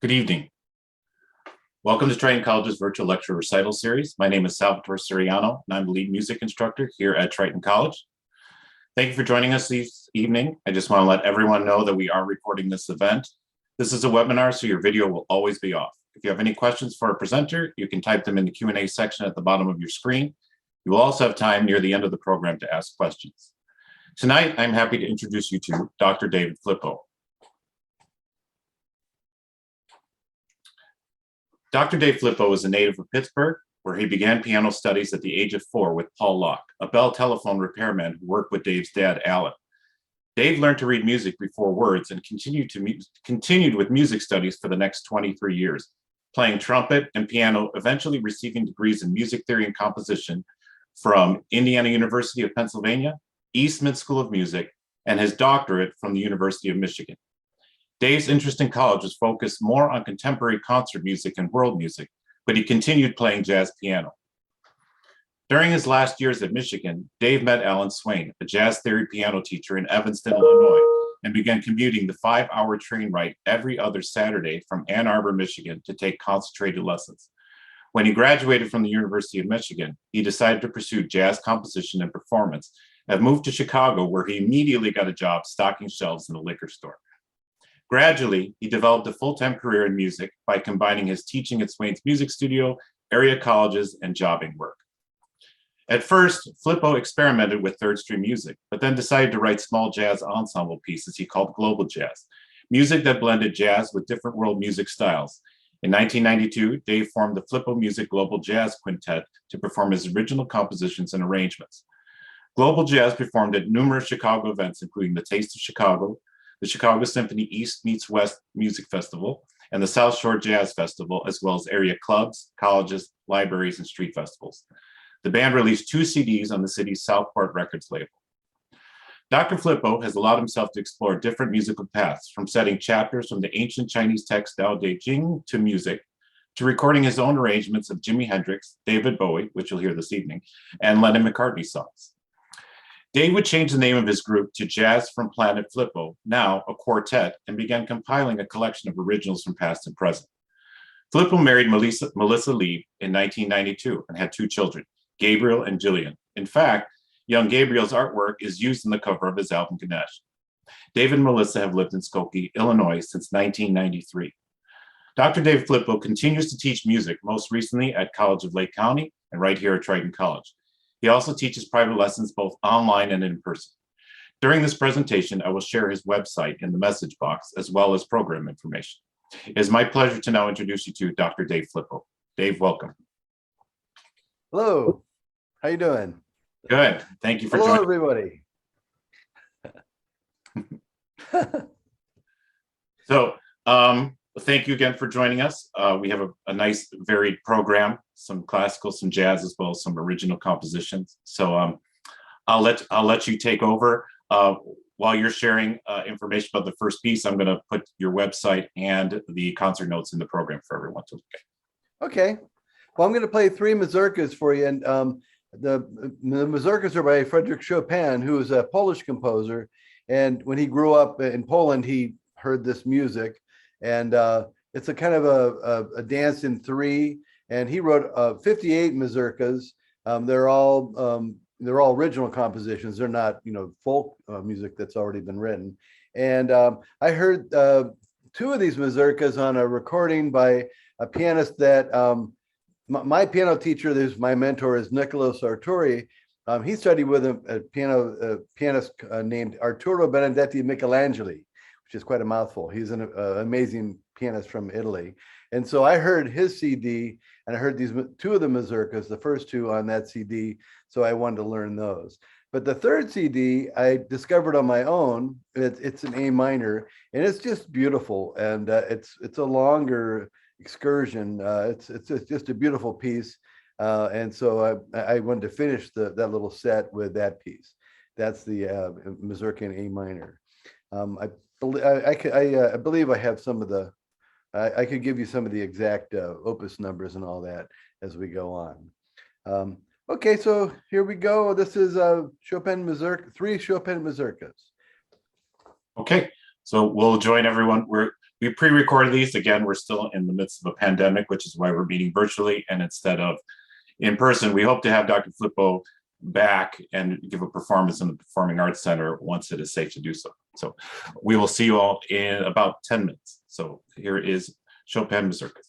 Good evening. Welcome to Triton College's virtual lecture recital series. My name is Salvatore Siriano, and I'm the lead music instructor here at Triton College. Thank you for joining us this evening. I just want to let everyone know that we are recording this event. This is a webinar, so your video will always be off. If you have any questions for our presenter, you can type them in the Q&A section at the bottom of your screen. You will also have time near the end of the program to ask questions. Tonight, I'm happy to introduce you to Dr. David Flippo. Dr. Dave Flippo is a native of Pittsburgh, where he began piano studies at the age of 4 with Paul Locke, a Bell telephone repairman who worked with Dave's dad, Alan. Dave learned to read music before words and continued with music studies for the next 23 years, playing trumpet and piano, eventually receiving degrees in music theory and composition from Indiana University of Pennsylvania, Eastman School of Music, and his doctorate from the University of Michigan. Dave's interest in college was focused more on contemporary concert music and world music, but he continued playing jazz piano. During his last years at Michigan, Dave met Alan Swain, a jazz theory piano teacher in Evanston, Illinois, and began commuting the 5-hour train ride every other Saturday from Ann Arbor, Michigan, to take concentrated lessons. When he graduated from the University of Michigan, he decided to pursue jazz composition and performance and moved to Chicago, where he immediately got a job stocking shelves in a liquor store. Gradually, he developed a full-time career in music by combining his teaching at Swain's music studio, area colleges, and jobbing work. At first, Flippo experimented with third-stream music, but then decided to write small jazz ensemble pieces he called global jazz, music that blended jazz with different world music styles. In 1992, Dave formed the Flippo Music Global Jazz Quintet to perform his original compositions and arrangements. Global Jazz performed at numerous Chicago events, including the Taste of Chicago, the Chicago Symphony East Meets West Music Festival, and the South Shore Jazz Festival, as well as area clubs, colleges, libraries, and street festivals. The band released 2 CDs on the city's Southport Records label. Dr. Flippo has allowed himself to explore different musical paths, from setting chapters from the ancient Chinese text Tao Te Ching to music, to recording his own arrangements of Jimi Hendrix, David Bowie, which you'll hear this evening, and Lennon McCartney songs. Dave would change the name of his group to Jazz from Planet Flippo, now a quartet, and began compiling a collection of originals from past and present. Flippo married Melissa Lee in 1992 and had 2 children, Gabriel and Jillian. In fact, young Gabriel's artwork is used in the cover of his album Ganesh. Dave and Melissa have lived in Skokie, Illinois since 1993. Dr. Dave Flippo continues to teach music, most recently at College of Lake County and right here at Triton College. He also teaches private lessons both online and in person. During this presentation, I will share his website in the message box as well as program information. It is my pleasure to now introduce you to Dr. Dave Flippo. Dave, welcome. Hello, how you doing? Good, thank you for joining. Everybody. Thank you again for joining us. We have a nice varied program, some classical, some jazz, as well as some original compositions. So I'll let you take over. While you're sharing information about the first piece, I'm going to put your website and the concert notes in the program for everyone to look at. Okay. Well, I'm going to play 3 mazurkas for you. And the mazurkas are by Frédéric Chopin, who is a Polish composer. And when he grew up in Poland, he heard this music. And it's a kind of a dance in 3, and he wrote 58 mazurkas. They're all original compositions. They're not, folk music that's already been written. And I heard 2 of these mazurkas on a recording by a pianist that my piano teacher, who's my mentor, is Niccolo Sartori. He studied with a pianist named Arturo Benedetti Michelangeli, which is quite a mouthful. He's an amazing pianist from Italy. And so I heard his CD, and I heard these 2 of the mazurkas, the first 2 on that CD, so I wanted to learn those. But the 3rd CD I discovered on my own. It's an A minor, and it's just beautiful, and it's a longer excursion. It's just a beautiful piece, and so I wanted to finish that little set with that piece. That's the mazurka in A minor. I believe I have some of the, I could give you some of the exact opus numbers and all that as we go on. Okay, so here we go. This is Chopin mazurka, 3 Chopin mazurkas. Okay, so we'll join everyone. we pre-recorded these. Again, we're still in the midst of a pandemic, which is why we're meeting virtually and instead of in person. We hope to have Dr. Flippo back and give a performance in the Performing Arts Center once it is safe to do so. So we will see you all in about 10 minutes. So here is Chopin Mazurka.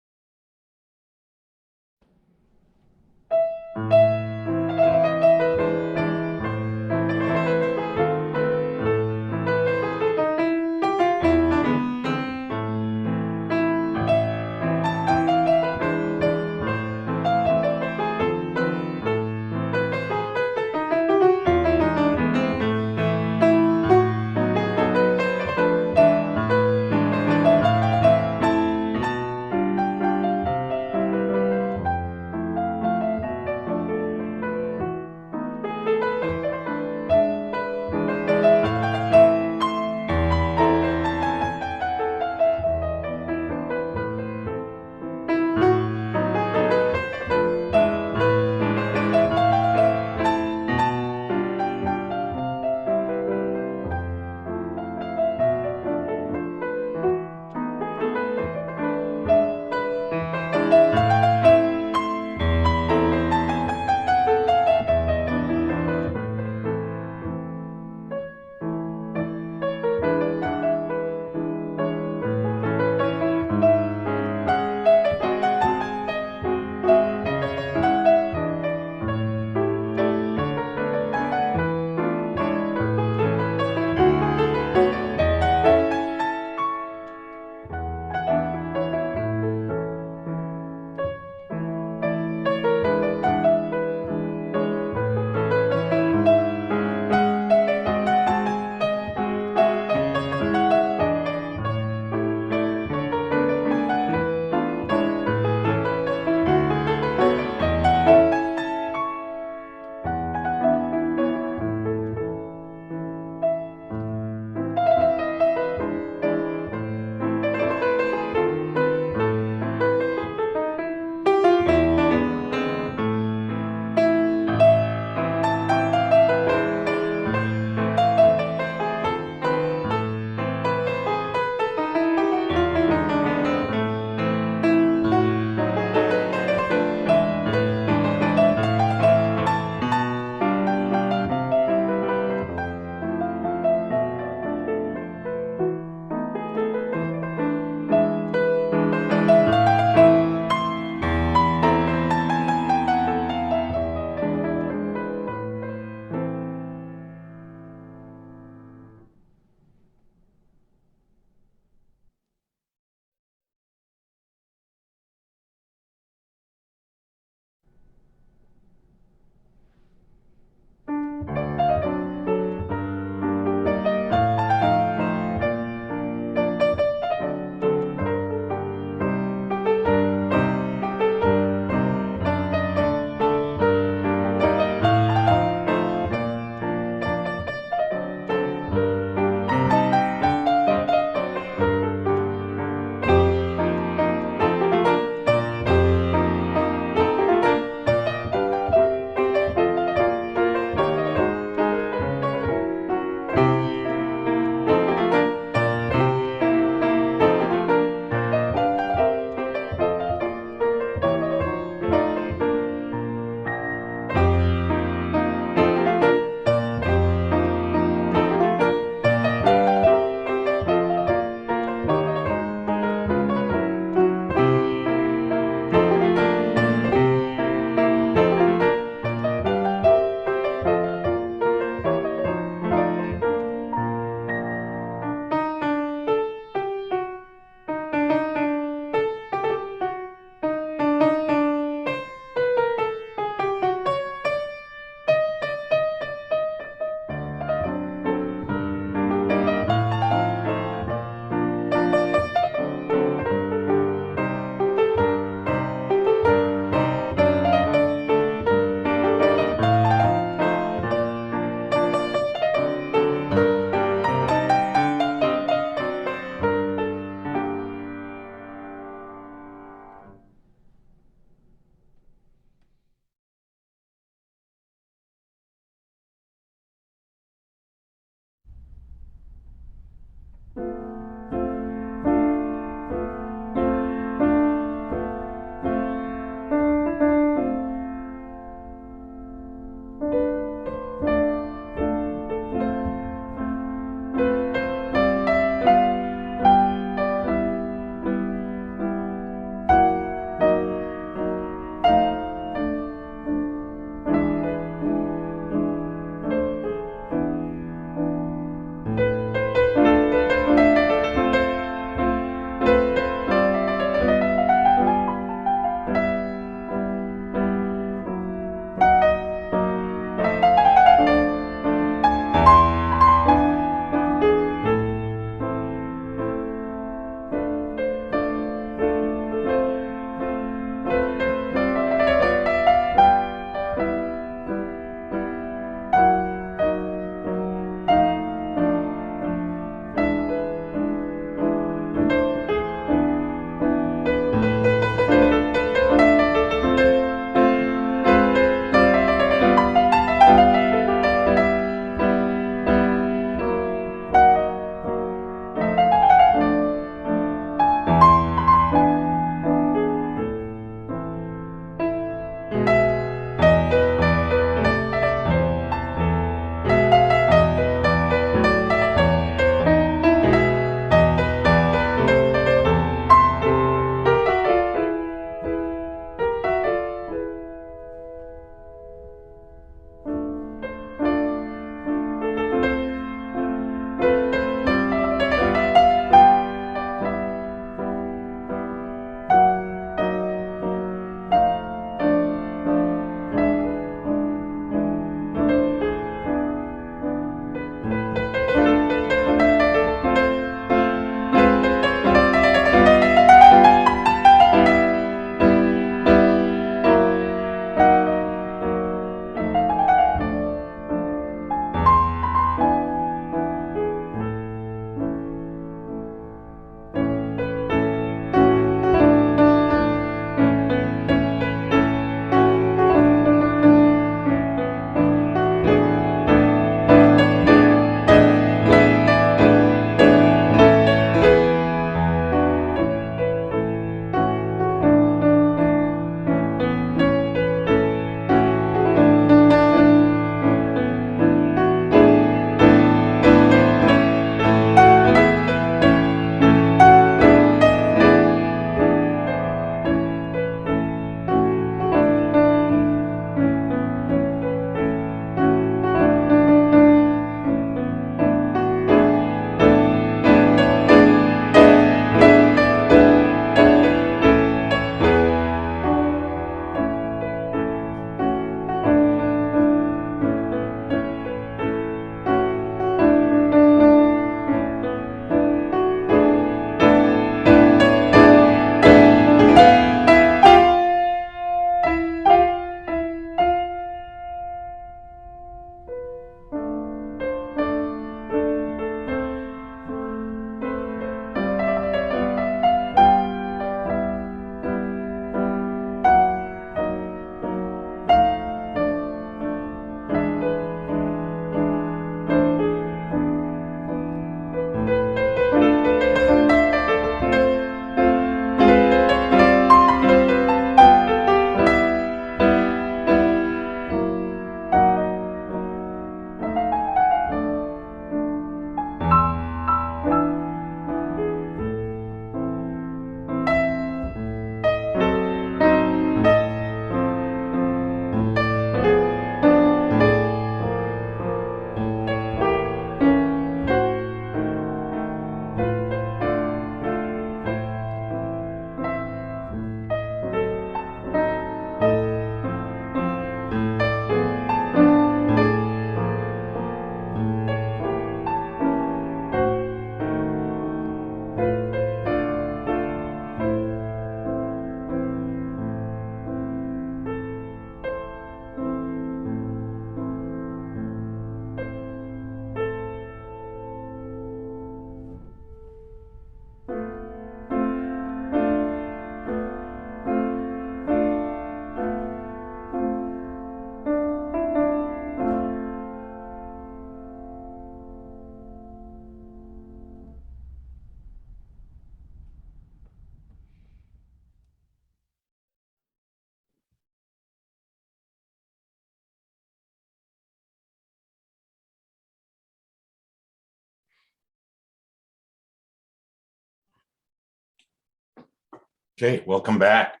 Okay, welcome back.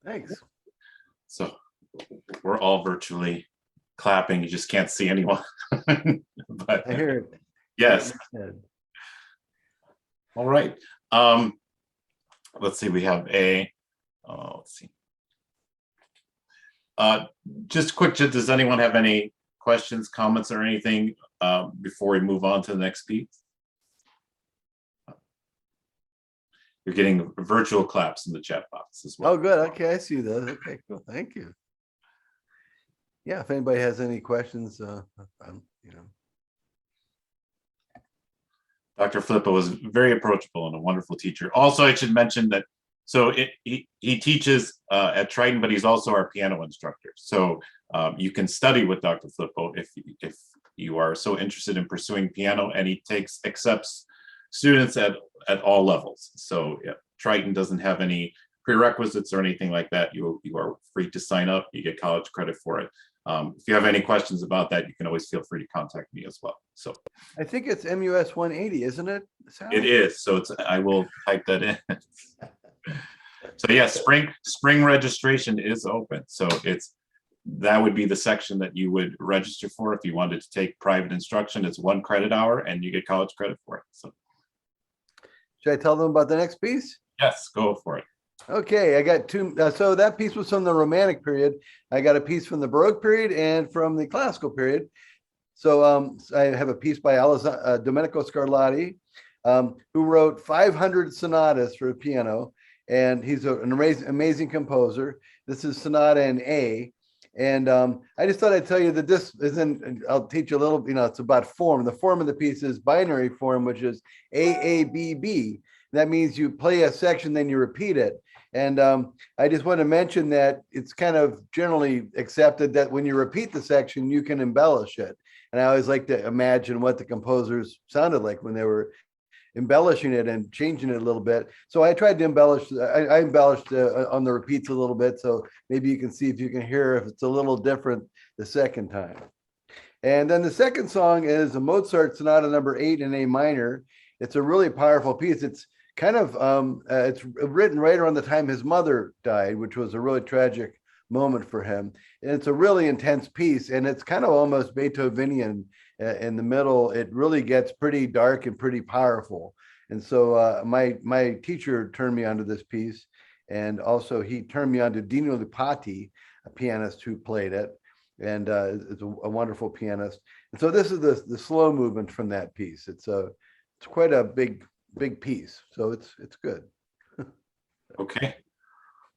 Thanks. So we're all virtually clapping. You just can't see anyone. But I hear it. yes. All right. Let's see. We have let's see. Just quick, does anyone have any questions, comments, or anything before we move on to the next piece? You're getting virtual claps in the chat box as well. Oh, good. Okay, I see those. Okay, cool. Thank you. Yeah, if anybody has any questions, you know. Dr. Flippo was very approachable and a wonderful teacher. Also, I should mention that he teaches at Triton, but he's also our piano instructor. So you can study with Dr. Flippo if you are so interested in pursuing piano, and he accepts students at all levels. So yeah, Triton doesn't have any prerequisites or anything like that. You are free to sign up. You get college credit for it. If you have any questions about that, you can always feel free to contact me as well. So I think it's MUS 180, isn't it, Sal? it is. So I will type that in. So yeah, spring registration is open. So that would be the section that you would register for if you wanted to take private instruction. It's 1 credit hour and you get college credit for it. So should I tell them about the next piece? yes, go for it. Okay, I got two. So that piece was from the Romantic period. I got a piece from the Baroque period and from the Classical period. So I have a piece by Domenico Scarlatti, who wrote 500 sonatas for piano, and he's an amazing composer. This is Sonata in A. And I just thought I'd tell you that this isn't, I'll teach you a little, it's about form. The form of the piece is binary form, which is A-A-B-B. That means you play a section, then you repeat it. And I just want to mention that it's kind of generally accepted that when you repeat the section, you can embellish it. And I always like to imagine what the composers sounded like when they were embellishing it and changing it a little bit. So I tried to embellish, I embellished on the repeats a little bit. So maybe you can see if you can hear if it's a little different the second time. And then the second song is a Mozart Sonata number 8 in A minor. It's a really powerful piece. It's kind of, it's written right around the time his mother died, which was a really tragic moment for him. And it's a really intense piece, and it's kind of almost Beethovenian in the middle. It really gets pretty dark and pretty powerful. And so my teacher turned me onto this piece, and also he turned me on to Dino Lipati, a pianist who played it, and is a wonderful pianist. And so this is the slow movement from that piece. It's quite a big piece, so it's good. Okay.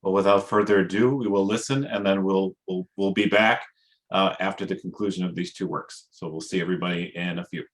Well, without further ado, we will listen, and then we'll be back after the conclusion of these two works. So we'll see everybody in a few.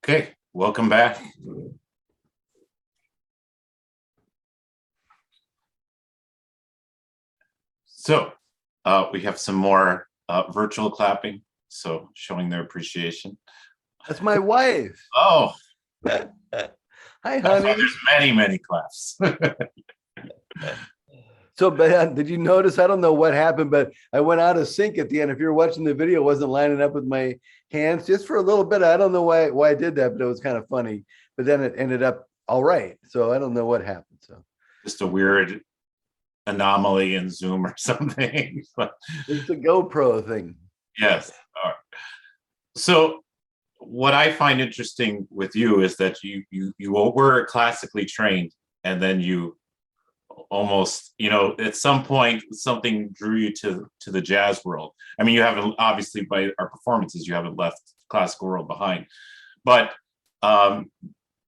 Okay, welcome back. So we have some more virtual clapping, so showing their appreciation. That's my wife. Oh, Hi, that's why honey. there's many, many claps. So, Ben, did you notice? I don't know what happened, but I went out of sync at the end. If you're watching the video, it wasn't lining up with my hands just for a little bit. I don't know why I did that, but it was kind of funny. But then it ended up all right. So I don't know what happened. So Just a weird anomaly in Zoom or something. it's a GoPro thing. Yes. All right. So what I find interesting with you is that you were classically trained, and then you almost, at some point something drew you to the jazz world. I mean, you haven't, obviously by our performances, you haven't left classical world behind, but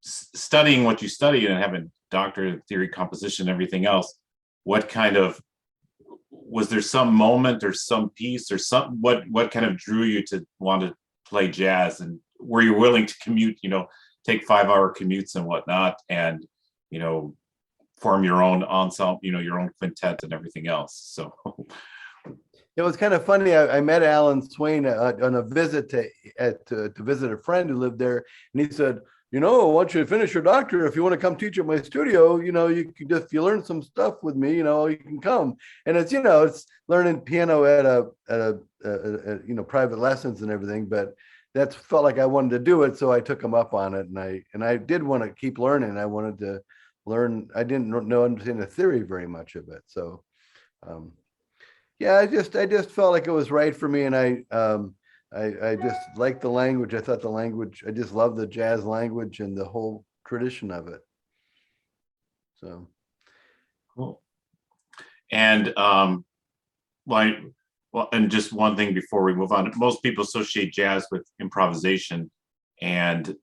studying what you studied and having doctorate theory, composition, everything else, what kind of, was there some moment or some piece or some, what kind of drew you to want to play jazz, and were you willing to commute, take 5-hour commutes and whatnot, and form your own ensemble, your own quintet and everything else? So It was kind of funny. I met Alan Swain on a visit to visit a friend who lived there, and he said, I want you to finish your doctorate. If you want to come teach at my studio, you can just, if you learn some stuff with me, you can come. And it's, it's learning piano at a private lessons and everything. But that's felt like I wanted to do it, so I took him up on it, and I did want to keep learning. I wanted to learn. I didn't understand the theory very much of it, so. Yeah, I just felt like it was right for me, and I just liked the language. I thought the language, I just love the jazz language and the whole tradition of it. So cool. And and just one thing before we move on, most people associate jazz with improvisation, and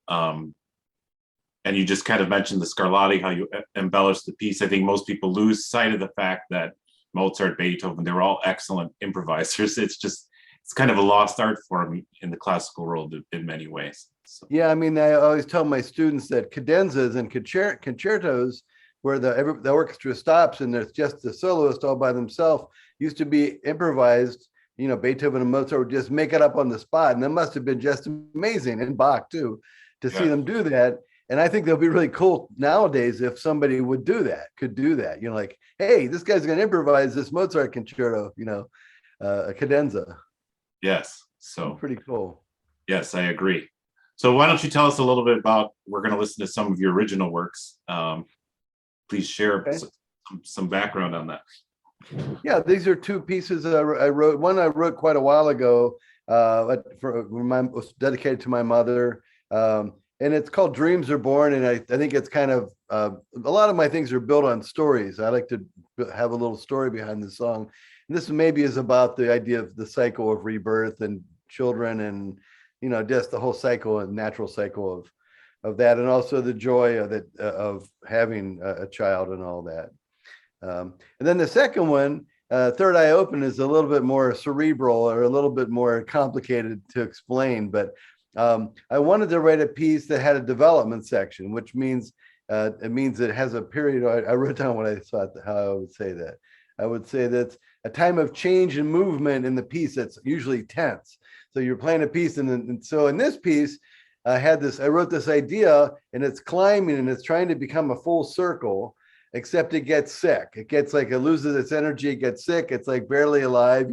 you just kind of mentioned the Scarlatti, how you embellish the piece. I think most people lose sight of the fact that Mozart, Beethoven, they were all excellent improvisers. It's kind of a lost art form in the classical world in many ways. So. Yeah, I mean, I always tell my students that cadenzas and concertos, where the orchestra stops and there's just the soloist all by themselves, used to be improvised. Beethoven and Mozart would just make it up on the spot, and that must have been just amazing, and Bach too, to see them do that. And I think they'll be really cool nowadays if somebody could do that. Like, hey, this guy's going to improvise this Mozart concerto, a cadenza. Yes. So pretty cool. Yes, I agree. So why don't you tell us a little bit about, we're going to listen to some of your original works. Please share some background on that. Yeah, these are two pieces that I wrote. One I wrote quite a while ago, was dedicated to my mother. And it's called Dreams Are Born. And I think it's kind of, a lot of my things are built on stories. I like to have a little story behind the song. And this maybe is about the idea of the cycle of rebirth and children, and, just the whole cycle and natural cycle of that. And also the joy of having a child and all that. And then the second one, Third Eye Open, is a little bit more cerebral, or a little bit more complicated to explain, but I wanted to write a piece that had a development section, which means it has a period. I wrote down what I thought, how I would say that. I would say that's a time of change and movement in the piece that's usually tense. So you're playing a piece, and so in this piece, I wrote this idea, and it's climbing, and it's trying to become a full circle, except it gets sick. It loses its energy, it gets sick, it's like barely alive,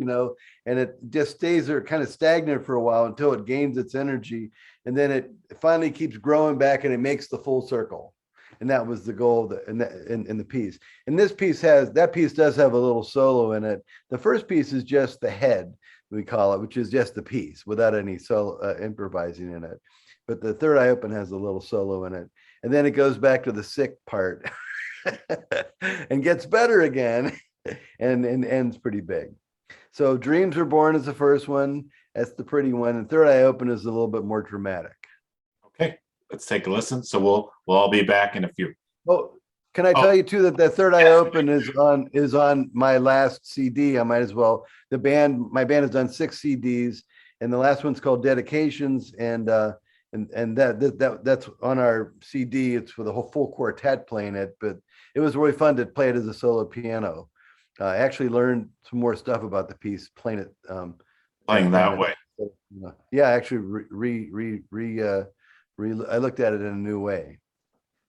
and it just stays there kind of stagnant for a while until it gains its energy. And then it finally keeps growing back, and it makes the full circle. And that was the goal in the piece. And this piece does have a little solo in it. The first piece is just the head, we call it, which is just the piece without any solo improvising in it. But the Third Eye Open has a little solo in it. And then it goes back to the sick part and gets better again, and ends pretty big. So Dreams Were Born is the first one. That's the pretty one. And Third Eye Open is a little bit more dramatic. Okay, let's take a listen. So we'll all be back in a few. Oh, can I tell you too that Third Eye Open is on my last CD? I might as well. My band has done 6 CDs, and the last one's called Dedications, and and that's on our CD. It's for the whole full quartet playing it, but it was really fun to play it as a solo piano. I actually learned some more stuff about the piece playing it. Playing Playing that it. way. Yeah, actually, I looked at it in a new way.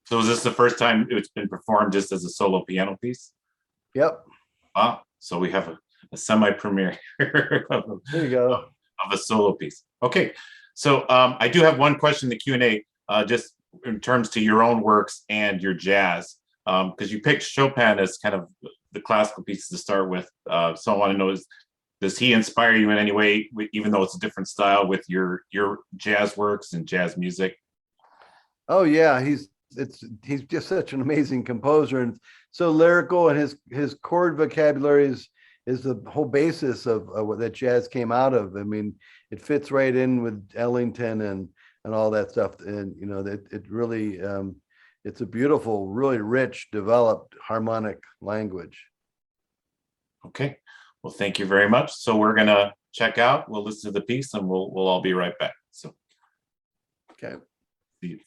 So is this the first time it's been performed just as a solo piano piece? Yep. Ah, so we have a semi-premiere of, There you go. of a solo piece. Okay, so I do have one question in the Q&A, just in terms to your own works and your jazz, because you picked Chopin as kind of the classical pieces to start with. So I want to know, does he inspire you in any way, even though it's a different style, with your jazz works and jazz music? Oh yeah, he's just such an amazing composer and so lyrical, and his chord vocabulary is the whole basis of what that jazz came out of. I mean, it fits right in with Ellington and all that stuff, and you know that it really it's a beautiful, really rich, developed harmonic language. Okay, well, thank you very much. So we're gonna check out. We'll listen to the piece, and we'll all be right back. So Okay. see you.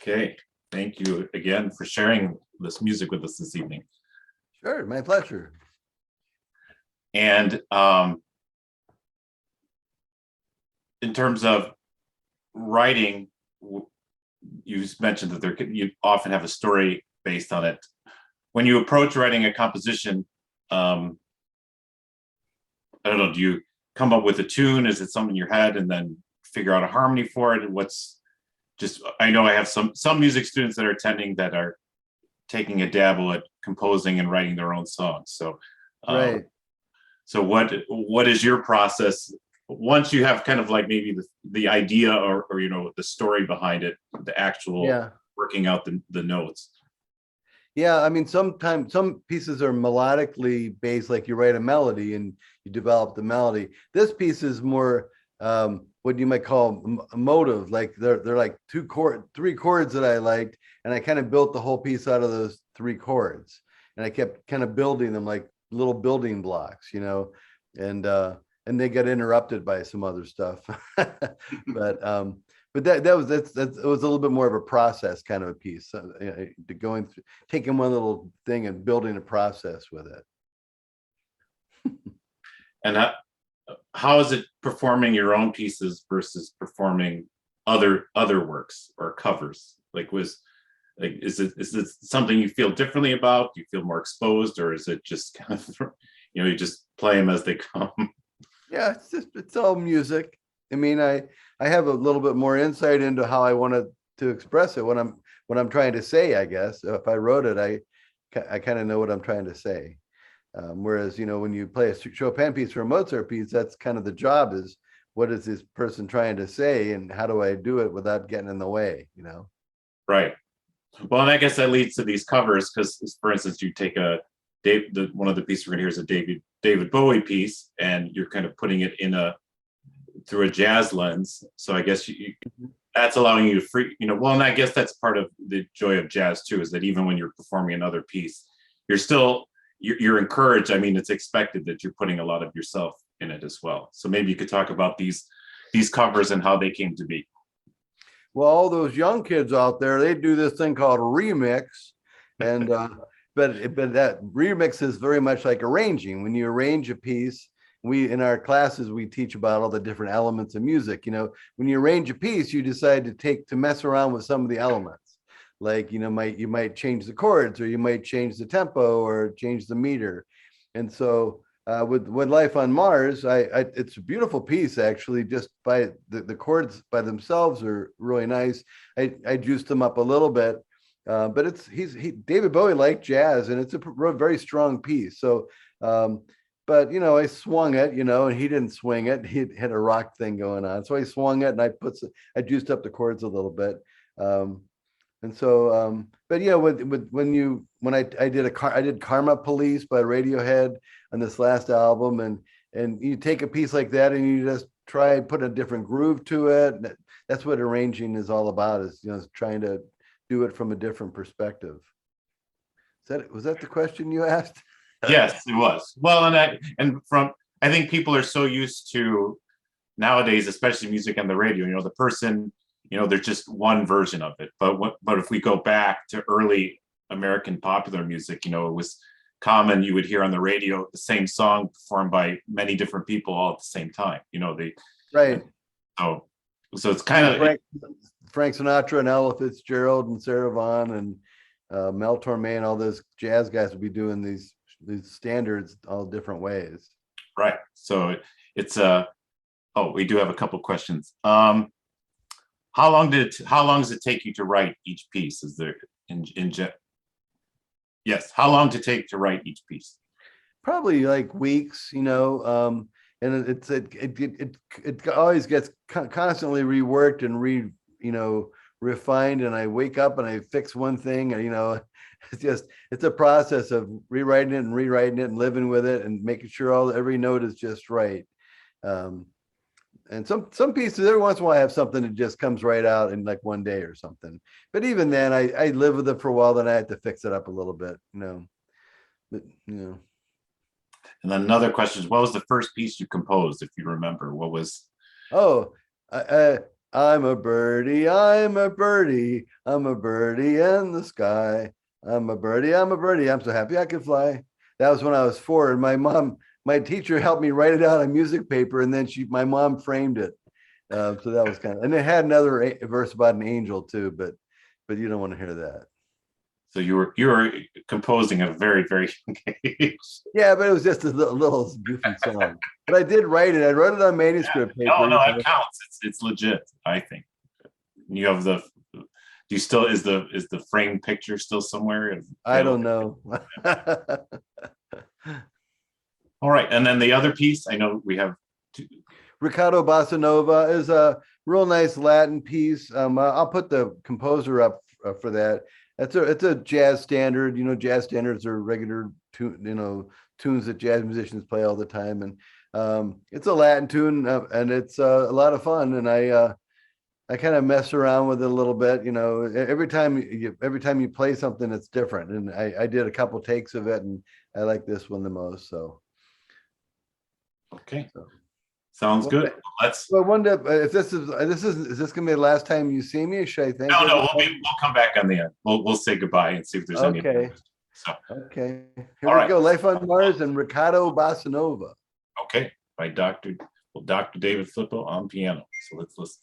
Okay. Thank you again for sharing this music with us this evening. Sure, my pleasure. And in terms of writing, you mentioned that you often have a story based on it. When you approach writing a composition, I don't know, do you come up with a tune? Is it something in your head and then figure out a harmony for it? I know I have some music students that are attending that are taking a dabble at composing and writing their own songs. So, Right. so what is your process once you have kind of like maybe the idea or the story behind it, the actual Yeah. working out the notes? Yeah, I mean, sometimes some pieces are melodically based, like you write a melody and you develop the melody. This piece is more what you might call emotive, like they're like three chords that I liked, and I kind of built the whole piece out of those three chords, and I kept kind of building them like little building blocks, and they got interrupted by some other stuff, but that was it was a little bit more of a process kind of a piece, going through, taking one little thing and building a process with it. And how is it performing your own pieces versus performing other works or covers? Is it something you feel differently about? Do you feel more exposed, or is it just kind of you just play them as they come? Yeah, it's all music. I mean, I have a little bit more insight into how I wanted to express it when I'm trying to say, I guess. If I wrote it, I kind of know what I'm trying to say. Whereas, when you play a Chopin piece or a Mozart piece, that's kind of the job, is what is this person trying to say and how do I do it without getting in the way, Right. Well, and I guess that leads to these covers because, for instance, you take one of the pieces we're going to hear is a David Bowie piece, and you're kind of putting it through a jazz lens. So I guess that's allowing you to well, and I guess that's part of the joy of jazz too, is that even when you're performing another piece, you're encouraged. I mean, it's expected that you're putting a lot of yourself in it as well. So maybe you could talk about these covers and how they came to be. Well, all those young kids out there, they do this thing called remix, and but that remix is very much like arranging. When you arrange a piece, in our classes we teach about all the different elements of music. When you arrange a piece, you decide to mess around with some of the elements. Like you might change the chords, or you might change the tempo, or change the meter. And so with Life on Mars, it's a beautiful piece, actually. Just by the chords by themselves are really nice. I juiced them up a little bit, but David Bowie liked jazz, and it's a very strong piece. So, but I swung it, and he didn't swing it. He had a rock thing going on, so I swung it, and I juiced up the chords a little bit. And so, but yeah, when I did Karma Police by Radiohead on this last album, and you take a piece like that and you just try and put a different groove to it. That's what arranging is all about, is trying to do it from a different perspective. Was that the question you asked? Yes, it was. Well, I think people are so used to nowadays, especially music on the radio, the person, there's just one version of it. But if we go back to early American popular music, it was common, you would hear on the radio the same song performed by many different people all at the same time. Right. So it's kind of Frank Sinatra and Ella Fitzgerald and Sarah Vaughan and Mel Torme and all those jazz guys would be doing these standards all different ways. Right. So it's we do have a couple questions. How long does it take you to write each piece? Is there yes, how long to take to write each piece? Probably like weeks, and it always gets constantly reworked and refined, and I wake up and I fix one thing, and it's a process of rewriting it and living with it and making sure every note is just right. And some pieces, every once in a while I have something that just comes right out in like one day or something, but even then I live with it for a while, then I have to fix it up a little bit. But and then another question is, what was the first piece you composed, if you remember? What was I I'm a birdie, I'm a birdie, I'm a birdie in the sky. I'm a birdie, I'm a birdie, I'm so happy I could fly. That was when I was 4, and my teacher helped me write it out on music paper, and then my mom framed it. So that was kind of, and it had another verse about an angel too, but you don't want to hear that. So you were composing at a very, very young age. Yeah, but it was just a little goofy song. But I did write it. I wrote it on manuscript No, paper. no, that counts. It's legit, I think. You have the do you still is the framed picture still somewhere? I don't know. All right, and then the other piece, I know we have two. Riccardo Bossa Nova is a real nice Latin piece. I'll put the composer up for that. It's a jazz standard. You know, jazz standards are regular tunes that jazz musicians play all the time, and it's a Latin tune, and it's a lot of fun. And I kind of mess around with it a little bit. You know, every time you play something, it's different. And I did a couple takes of it, and I like this one the most. So. Okay, So. sounds Well, good. Let's well, I wonder if is this gonna be the last time you see me? Should I thank no, everybody? we'll come back on the end. We'll say goodbye and see if there's any. Okay, So, okay. Here all we right. go. Life on Mars and Riccardo Bossanova. Okay, by Dr. David Flippo on piano. So let's listen.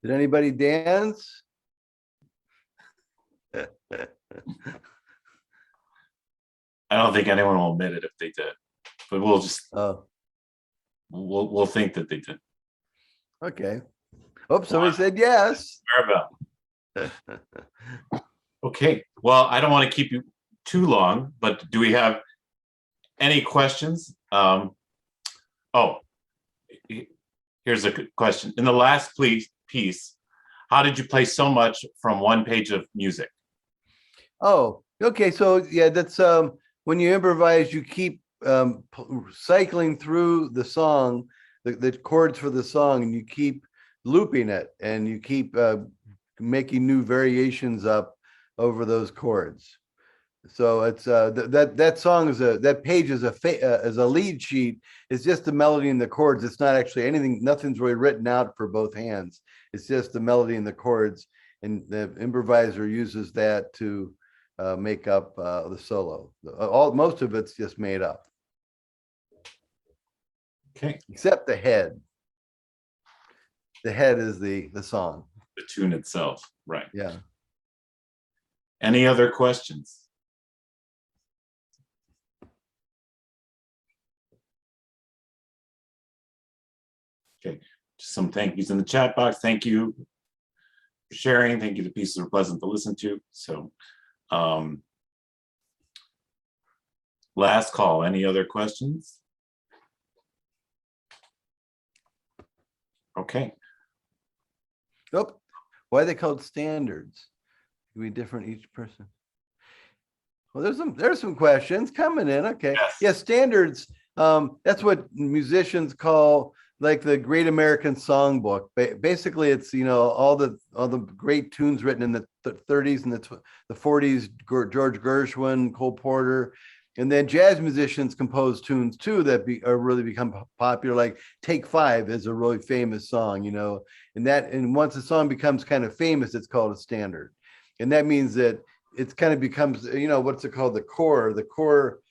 Did anybody dance? I don't think anyone will admit it if they did, but we'll just Oh, we'll think that they did. okay. Oh, somebody said yes. Maribel. Okay. Well, I don't want to keep you too long, but do we have any questions? Oh, here's a good question. In the last piece, how did you play so much from one page of music? Oh, okay. So yeah, that's when you improvise, you keep cycling through the song, the chords for the song, and you keep looping it, and you keep making new variations up over those chords. So it's that song is that page is a lead sheet. It's just the melody and the chords. It's not actually anything. Nothing's really written out for both hands. It's just the melody and the chords, and the improviser uses that to make up the solo. Most of it's just made up. Okay. Except the head. The head is the song. The tune itself, right? Yeah. Any other questions? Okay, just some thank yous in the chat box. Thank you for sharing. Thank you. The pieces were pleasant to listen to. So, last call. Any other questions? Okay. Nope. Why are they called standards? Can be different each person. Well, there's some questions coming in. Okay. Yes. Yeah, standards. That's what musicians call like the Great American Songbook. Basically, it's all the great tunes written in the 30s and the 40s. George Gershwin, Cole Porter, and then jazz musicians compose tunes too that are really become popular. Like Take Five is a really famous song, and once a song becomes kind of famous, it's called a standard, and that means that it kind of becomes, what's it called? The core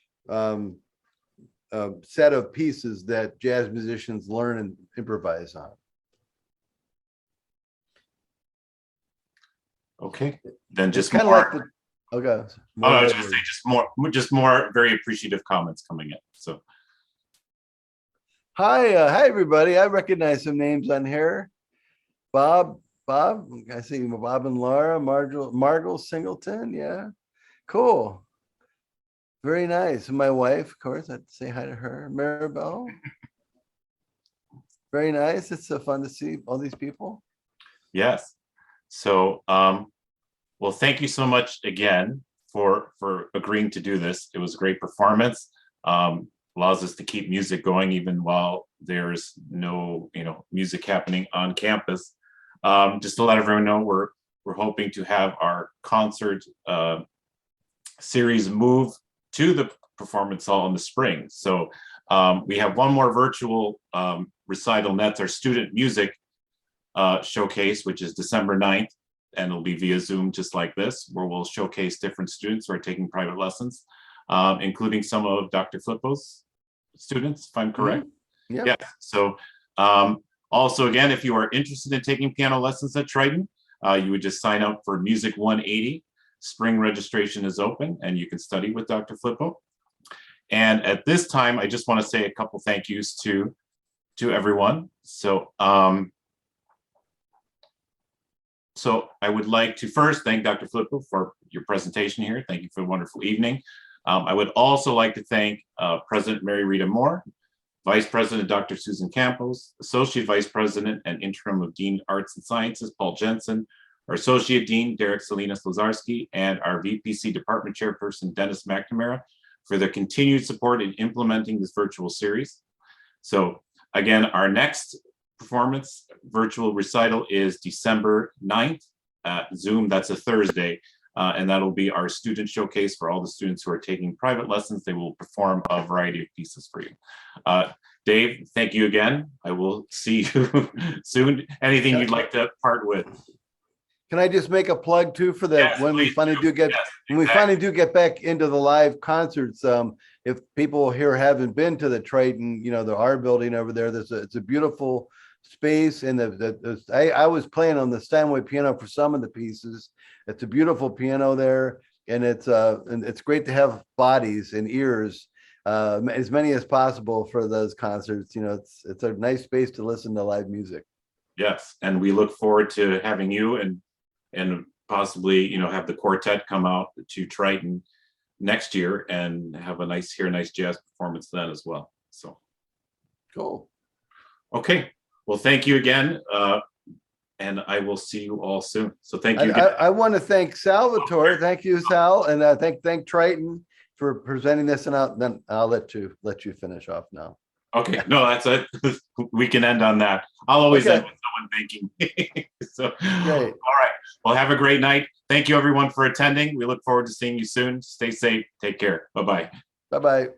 set of pieces that jazz musicians learn and improvise on. Okay. Then just kind of more. like the. Okay. I was going to say just more very appreciative comments coming in. So. Hi everybody. I recognize some names on here. Bob, I see Bob and Laura, Margot Singleton. Yeah, cool. Very nice. And my wife, of course, I'd say hi to her. Maribel. Very nice. It's so fun to see all these people. Yes. So, well, thank you so much again for agreeing to do this. It was a great performance. Allows us to keep music going even while there's no music happening on campus. Just to let everyone know, we're hoping to have our concert series move to the performance hall in the spring. So we have one more virtual recital, and that's our student music showcase, which is December 9th, and it'll be via Zoom just like this, where we'll showcase different students who are taking private lessons, including some of Dr. Flippo's students, if I'm correct. Mm-hmm. Yeah. So also, again, if you are interested in taking piano lessons at Triton, you would just sign up for Music 180. Spring registration is open, and you can study with Dr. Flippo. And at this time, I just want to say a couple thank yous to everyone. So, so I would like to first thank Dr. Flippo for your presentation here. Thank you for a wonderful evening. I would also like to thank President Mary Rita Moore, Vice President Dr. Susan Campos, Associate Vice President and Interim of Dean Arts and Sciences, Paul Jensen, our Associate Dean, Derek Salinas Lazarski, and our VPC Department Chairperson, Dennis McNamara, for their continued support in implementing this virtual series. So again, our next performance virtual recital is December 9th at Zoom. That's a Thursday. And that'll be our student showcase for all the students who are taking private lessons. They will perform a variety of pieces for you. Dave, thank you again. I will see you soon. Anything you'd like to part with? Can I just make a plug too for that? Yes, when we finally do get when we finally do get back into the live concerts? If people here haven't been to the Triton, the art building over there, it's a beautiful space, and I was playing on the Steinway piano for some of the pieces. It's a beautiful piano there, and it's great to have bodies and ears, as many as possible for those concerts. It's a nice space to listen to live music. Yes, and we look forward to having you and possibly have the quartet come out to Triton next year and have a nice jazz performance then as well. So Cool. okay, well, thank you again, and I will see you all soon. So thank you again. I want to thank Salvatore. Thank you, Sal, and thank Triton for presenting this. And then I'll let you finish off now. Okay, no, that's it. We can end on that. I'll always Okay. end with someone thanking. So, Great. all right. Well, have a great night. Thank you, everyone, for attending. We look forward to seeing you soon. Stay safe. Take care. Bye-bye. Bye-bye.